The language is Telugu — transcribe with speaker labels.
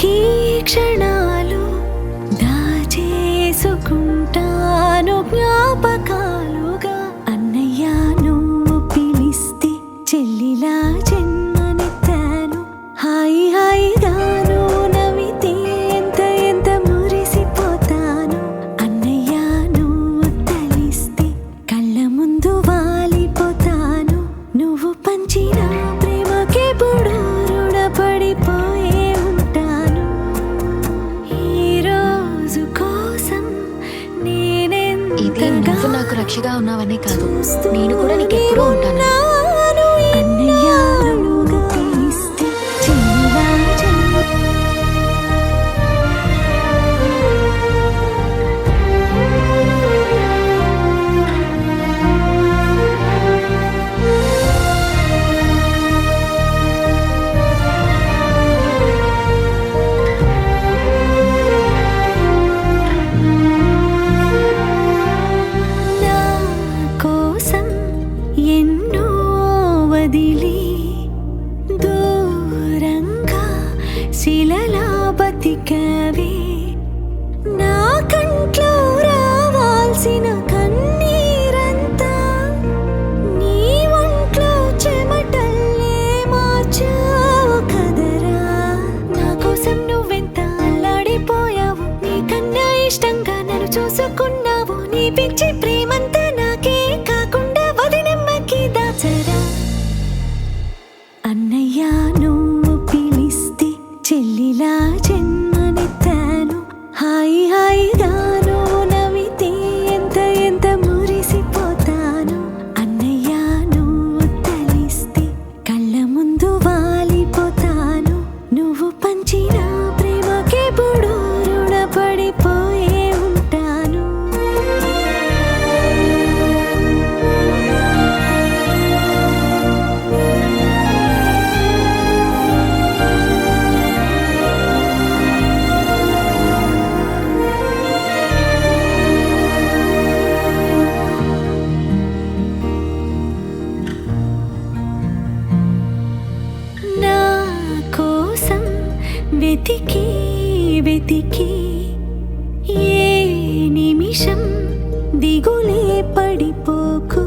Speaker 1: వెతికి క్షణాలు దాచేసుకుంటాను జ్ఞాపకాలుగా. అన్నయ్య నువ్వు పిలిస్తే చెల్లిలా జన్మనెత్తాను. హాయి హాయిగాను నవ్వితే ఎంత ఎంత మురిసిపోతాను. అన్నయ్య నువ్వు తలిస్తే కళ్ళ ముందు వాలిపోతాను. నువ్వు పంచిన ప్రేమకెప్పుడు రుణపడిపోయే ఉంటాను. ఈ రోజు కోసం
Speaker 2: ఇది నువ్వు నాకు రక్షగా ఉన్నావనే కాదు, నేను కూడా నీకు ఎప్పుడూ ఉంటాను.
Speaker 1: అన్నయ్య నువ్వు పిలిస్తే చెల్లిలా నా కోసం ఎన్నో వదిలి దూరంగా శిలలా బతికవే. నా కంట్లో రావాల్సిన కన్నీరంతా నీ ఒంట్లో చెమటల్లే మార్చావు కదరా. నా కోసం నువ్వెంత అల్లాడిపోయావు, నీకన్నా ఇష్టంగా నన్ను చూసుకున్నావు. నీ పిచ్చి ప్రేమంతా నాకే కాకుండా వదినమ్మకి దాచరా. అన్నయ్య నువ్వు పిలిస్తే చెల్లిలా జన్మనెత్తాను. హాయి హాయిగాను నవ్వితే ఎంత ఎంత మురిసిపోతాను. అన్నయ్య నువ్వు తలిస్తే కళ్ళ ముందు వాలిపోతాను. నువ్వు పంచిన ప్రేమకెప్పుడు రుణపడిపోయే ఉంటాను. నా కోసం వెతికి వెతికి ఏ నిమిషం దిగులే పడిపోకు.